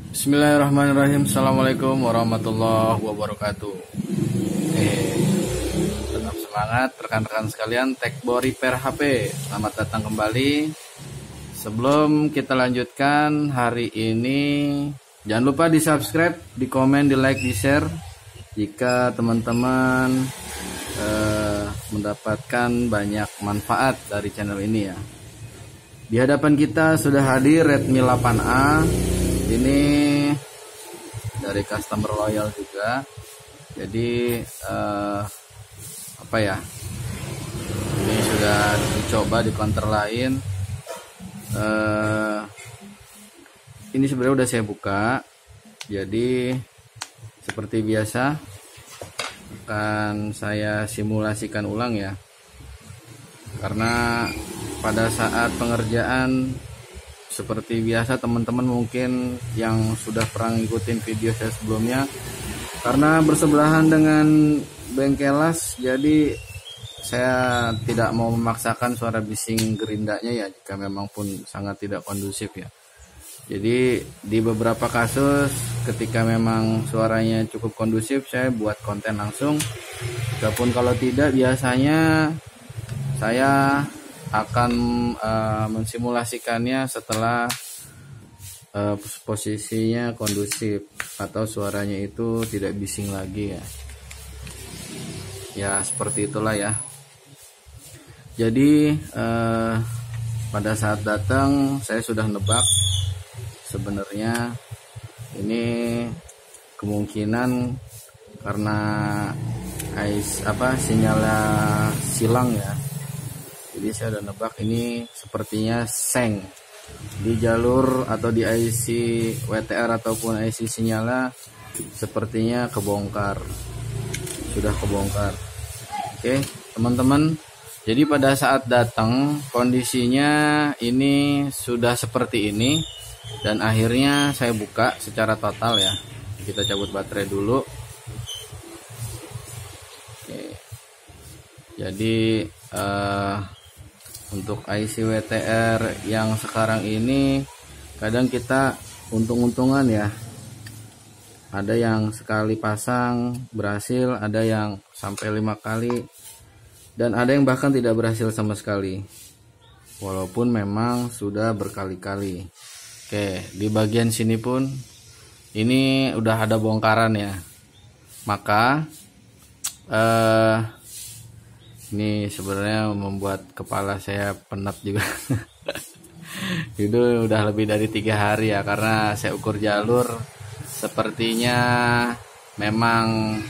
Bismillahirrahmanirrahim. Assalamualaikum warahmatullahi wabarakatuh. Tetap semangat rekan-rekan sekalian, Tekbo Repair HP. Selamat datang kembali. Sebelum kita lanjutkan hari ini, jangan lupa di subscribe, di komen, di like, di share jika teman-teman mendapatkan banyak manfaat dari channel ini ya. Di hadapan kita sudah hadir Redmi 8A. Ini dari customer loyal juga. Jadi ini sudah dicoba di counter lain. Ini sebenarnya udah saya buka. Jadi seperti biasa akan saya simulasikan ulang ya. Karena pada saat pengerjaan seperti biasa teman-teman mungkin yang sudah pernah ngikutin video saya sebelumnya, karena bersebelahan dengan bengkel las, jadi saya tidak mau memaksakan suara bising gerindanya ya, jika memang pun sangat tidak kondusif ya. Jadi di beberapa kasus ketika memang suaranya cukup kondusif, saya buat konten langsung. Walaupun kalau tidak, biasanya saya akan mensimulasikannya setelah posisinya kondusif atau suaranya itu tidak bising lagi ya. Ya seperti itulah ya. Jadi pada saat datang saya sudah nebak sebenarnya ini kemungkinan karena sinyalnya silang ya. Jadi saya udah nebak ini sepertinya seng di jalur atau di IC WTR ataupun IC sinyalnya, sepertinya kebongkar, sudah kebongkar. Oke teman-teman, jadi pada saat datang kondisinya ini sudah seperti ini, dan akhirnya saya buka secara total ya. Kita cabut baterai dulu. Oke. Jadi untuk IC WTR yang sekarang ini kadang kita untung-untungan ya. Ada yang sekali pasang berhasil, ada yang sampai 5 kali, dan ada yang bahkan tidak berhasil sama sekali walaupun memang sudah berkali-kali. Oke, di bagian sini pun ini udah ada bongkaran ya. Maka ini sebenarnya membuat kepala saya penat juga. Itu udah lebih dari 3 hari ya, karena saya ukur jalur sepertinya memang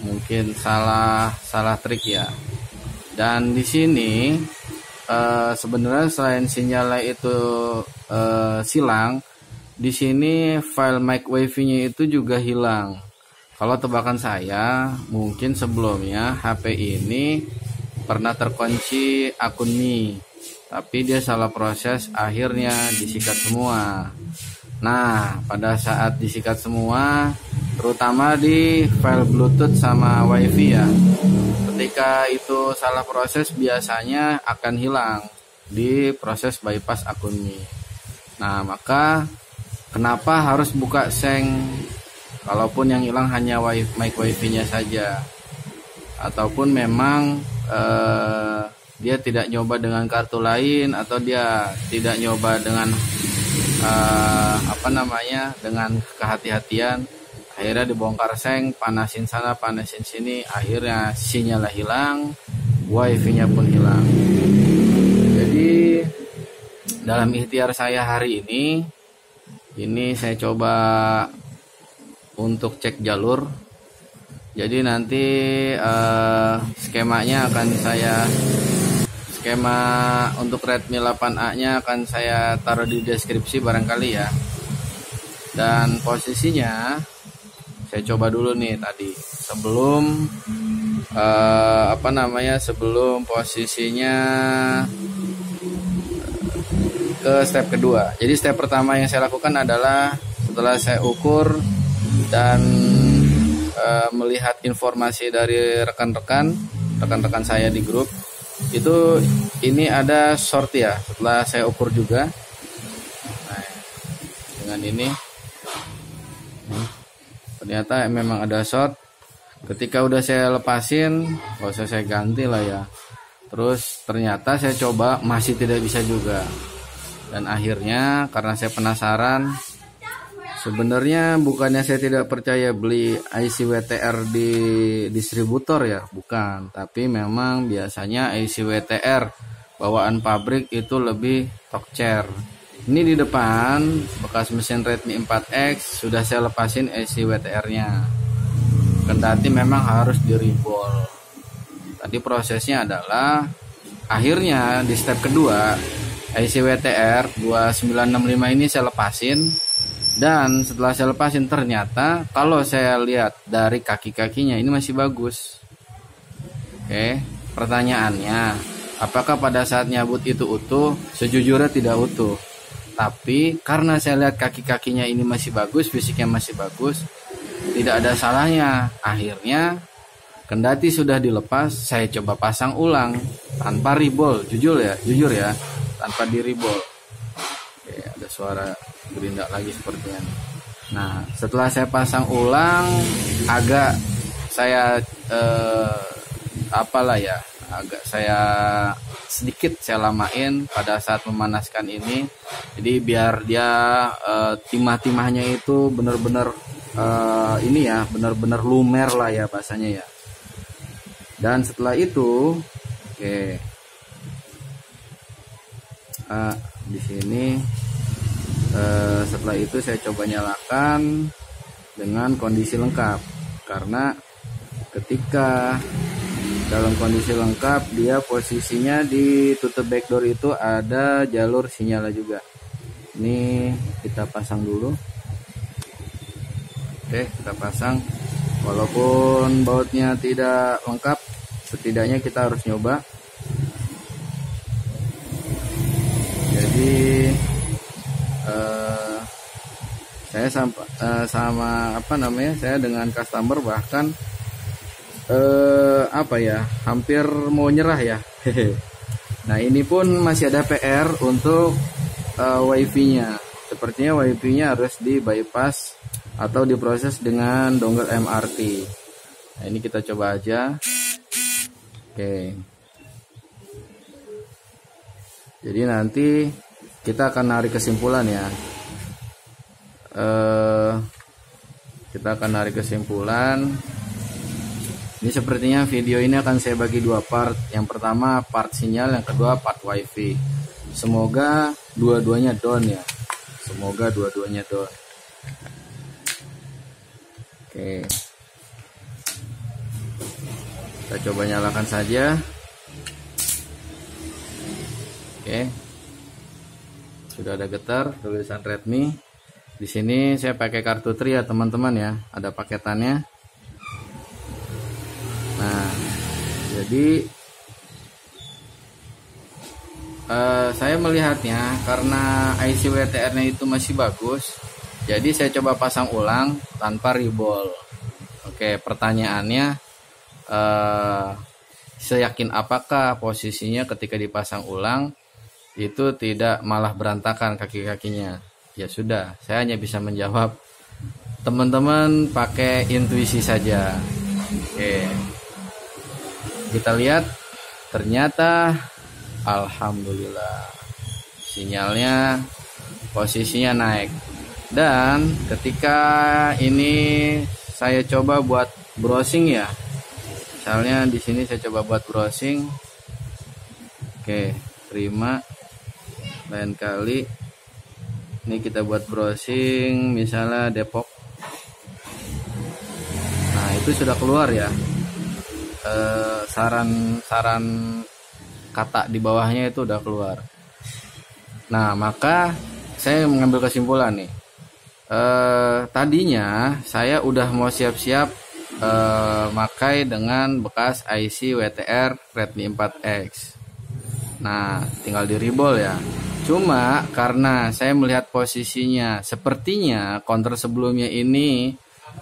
mungkin salah trik ya. Dan di sini sebenarnya selain sinyalnya itu silang, di sini file mic wifi-nya itu juga hilang. Kalau tebakan saya, mungkin sebelumnya HP ini pernah terkunci akun Mi, tapi dia salah proses, akhirnya disikat semua. Nah, pada saat disikat semua, terutama di file Bluetooth sama WiFi ya, ketika itu salah proses biasanya akan hilang di proses bypass akun Mi. Nah, maka kenapa harus buka seng? Kalaupun yang hilang hanya mic wifi-nya saja, ataupun memang dia tidak nyoba dengan kartu lain, atau dia tidak nyoba dengan dengan kehati-hatian, akhirnya dibongkar seng, panasin sana panasin sini, akhirnya sinyalnya hilang, wifi-nya pun hilang. Jadi dalam ikhtiar saya hari ini saya coba untuk cek jalur. Jadi nanti skemanya akan skema untuk Redmi 8A nya akan saya taruh di deskripsi barangkali ya. Dan posisinya saya coba dulu nih tadi sebelum sebelum posisinya ke step kedua. Jadi step pertama yang saya lakukan adalah setelah saya ukur dan melihat informasi dari rekan-rekan saya di grup, itu ini ada short ya. Setelah saya ukur juga, dengan ini. Ternyata memang ada short. Ketika udah saya lepasin, gak usah saya ganti lah ya. Terus ternyata saya coba masih tidak bisa juga. Dan akhirnya karena saya penasaran, sebenarnya bukannya saya tidak percaya beli IC WTR di distributor ya, bukan. Tapi memang biasanya IC WTR bawaan pabrik itu lebih Tokcer. Ini di depan bekas mesin Redmi 4X sudah saya lepasin IC WTR-nya. Kendati memang harus di reball. Tadi prosesnya adalah akhirnya di step kedua IC WTR 2965 ini saya lepasin. Dan setelah saya lepasin ternyata kalau saya lihat dari kaki-kakinya ini masih bagus. Oke, pertanyaannya, apakah pada saat nyabut itu utuh? Sejujurnya tidak utuh. Tapi karena saya lihat kaki-kakinya ini masih bagus, fisiknya masih bagus, tidak ada salahnya. Akhirnya kendati sudah dilepas, saya coba pasang ulang tanpa reball. Jujur ya, tanpa di reball. Oke, ada suara gerindak lagi sepertinya. Nah, setelah saya pasang ulang, agak saya agak saya sedikit saya lamain pada saat memanaskan ini. Jadi biar dia timah-timahnya itu benar-benar benar-benar lumer lah ya bahasanya ya. Dan setelah itu, di sini setelah itu saya coba nyalakan dengan kondisi lengkap, karena ketika dalam kondisi lengkap dia posisinya di tutup backdoor itu ada jalur sinyal juga. Ini kita pasang dulu. Oke, kita pasang. Walaupun bautnya tidak lengkap, setidaknya kita harus nyoba. Jadi saya saya dengan customer bahkan hampir mau nyerah ya. Nah, ini pun masih ada PR untuk wifi-nya. Sepertinya wifi-nya harus di bypass atau diproses dengan dongle MRT. Nah, ini kita coba aja. Oke. Jadi nanti kita akan narik kesimpulan ya. Kita akan narik kesimpulan. Ini sepertinya video ini akan saya bagi dua part. Yang pertama part sinyal, yang kedua part wifi. Semoga dua-duanya down ya. Semoga dua-duanya down. Oke. Kita coba nyalakan saja. Oke. Sudah ada getar tulisan Redmi. Di sini saya pakai kartu Tri ya teman-teman ya. Ada paketannya. Nah, jadi saya melihatnya karena IC WTR-nya itu masih bagus, jadi saya coba pasang ulang tanpa reball. Oke, pertanyaannya, seyakin apakah posisinya ketika dipasang ulang itu tidak malah berantakan kaki-kakinya? Ya sudah, saya hanya bisa menjawab, teman-teman pakai intuisi saja. Oke. Kita lihat, ternyata alhamdulillah sinyalnya posisinya naik. Dan ketika ini saya coba buat browsing ya, misalnya di sini saya coba buat browsing. Oke, terima. Lain kali ini kita buat browsing misalnya Depok. Nah, itu sudah keluar ya. Saran kata di bawahnya itu udah keluar. Nah, maka saya mengambil kesimpulan nih. Tadinya saya udah mau siap-siap makai dengan bekas IC WTR Redmi 4X. Nah, tinggal di reball ya. Cuma karena saya melihat posisinya sepertinya counter sebelumnya ini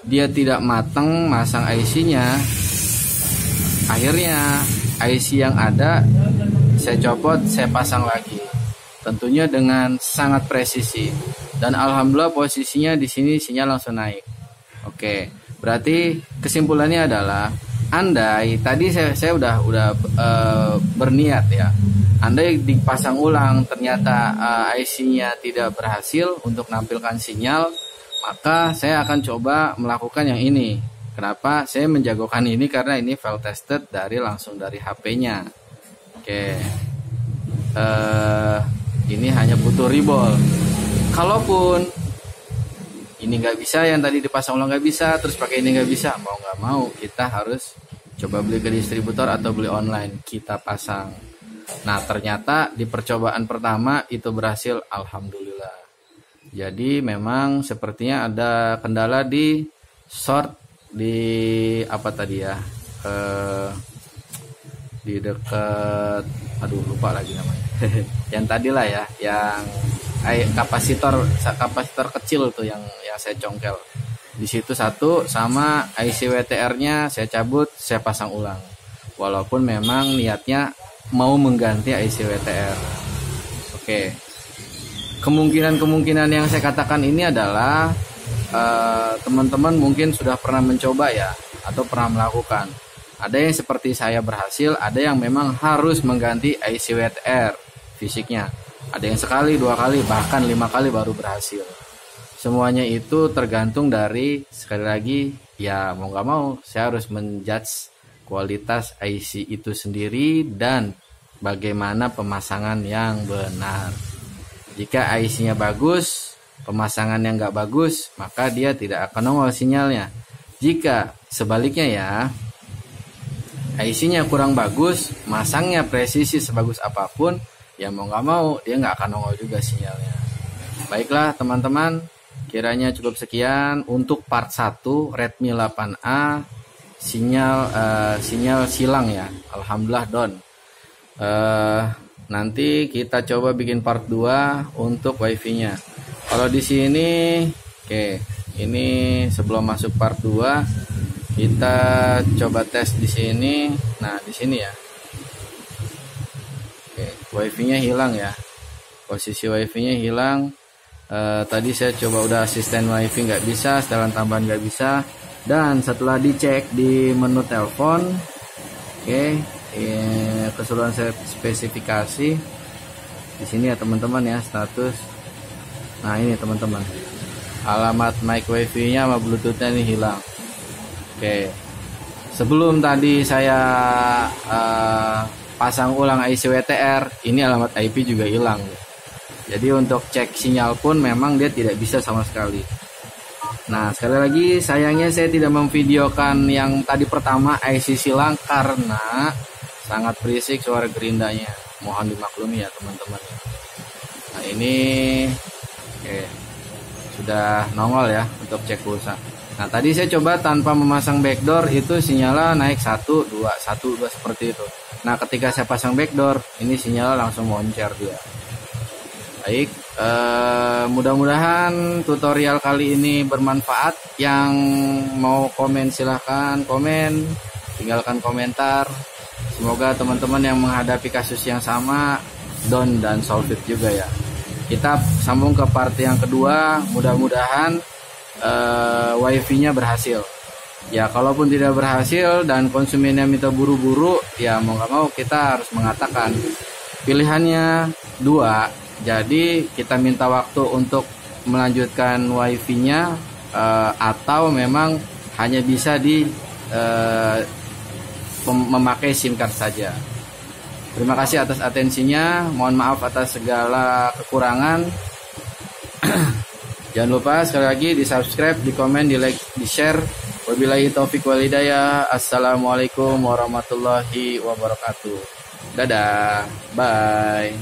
dia tidak matang masang IC-nya. Akhirnya IC yang ada saya copot, saya pasang lagi. tentunya dengan sangat presisi. Dan alhamdulillah posisinya di sini sinyal langsung naik. Oke, berarti kesimpulannya adalah andai tadi saya udah berniat ya. Andai dipasang ulang ternyata IC-nya tidak berhasil untuk menampilkan sinyal, maka saya akan coba melakukan yang ini. Kenapa saya menjagokan ini? Karena ini file tested langsung dari HP-nya. Oke, ini hanya butuh reball. Kalaupun ini nggak bisa, yang tadi dipasang ulang nggak bisa, terus pakai ini nggak bisa, mau nggak mau kita harus coba beli ke distributor atau beli online, kita pasang. Nah ternyata di percobaan pertama itu berhasil, alhamdulillah. Jadi memang sepertinya ada kendala di short di apa tadi ya, di dekat, aduh lupa lagi namanya. Yang tadi lah ya, yang kapasitor kecil tuh yang saya congkel. Di situ satu, sama IC WTR-nya saya cabut, saya pasang ulang. Walaupun memang niatnya mau mengganti IC WTR. Oke. Kemungkinan yang saya katakan ini adalah teman-teman mungkin sudah pernah mencoba ya, atau pernah melakukan. Ada yang seperti saya berhasil, ada yang memang harus mengganti IC WTR fisiknya. Ada yang sekali, 2 kali, bahkan 5 kali baru berhasil. Semuanya itu tergantung dari, sekali lagi, ya mau nggak mau saya harus menjudge kualitas IC itu sendiri dan bagaimana pemasangan yang benar. Jika IC-nya bagus, pemasangan yang nggak bagus, maka dia tidak akan nongol sinyalnya. Jika sebaliknya ya, IC-nya kurang bagus, masangnya presisi sebagus apapun, ya mau nggak mau dia nggak akan nongol juga sinyalnya. Baiklah teman-teman, kiranya cukup sekian untuk part 1 Redmi 8A sinyal silang ya, alhamdulillah down. Nanti kita coba bikin part 2 untuk wifi-nya. Kalau di sini, oke, ini sebelum masuk part 2 kita coba tes di sini. Nah di sini ya, oke, wifi-nya hilang ya, posisi wifi-nya hilang. Tadi saya coba udah asisten wifi nggak bisa, setelan tambahan nggak bisa. Dan setelah dicek di menu telepon, oke, keseluruhan saya spesifikasi di sini ya teman-teman ya, status. Nah ini teman-teman, alamat mic wifi-nya sama bluetooth-nya ini hilang. Oke, sebelum tadi saya pasang ulang IC WTR, ini alamat IP juga hilang. Jadi untuk cek sinyal pun memang dia tidak bisa sama sekali. Nah sekali lagi sayangnya saya tidak memvideokan yang tadi pertama IC silang karena sangat berisik suara gerindanya. Mohon dimaklumi ya teman-teman. Nah ini oke, sudah nongol ya untuk cek pulsa. Nah tadi saya coba tanpa memasang backdoor, itu sinyalnya naik 1, 2, 1, 2 seperti itu. Nah ketika saya pasang backdoor, ini sinyal langsung moncer dia. Baik, mudah-mudahan tutorial kali ini bermanfaat. Yang mau komen silahkan komen, tinggalkan komentar. Semoga teman-teman yang menghadapi kasus yang sama down dan solve it juga ya. Kita sambung ke part yang kedua, mudah-mudahan wifi-nya berhasil. Ya kalaupun tidak berhasil dan konsumennya minta buru-buru, ya mau nggak mau kita harus mengatakan pilihannya 2. Jadi kita minta waktu untuk melanjutkan wifi-nya atau memang hanya bisa memakai SIM card saja. Terima kasih atas atensinya. Mohon maaf atas segala kekurangan. Jangan lupa sekali lagi di subscribe, di komen, di like, di share. Wabillahi taufiq wal hidayah. Assalamualaikum warahmatullahi wabarakatuh. Dadah, bye.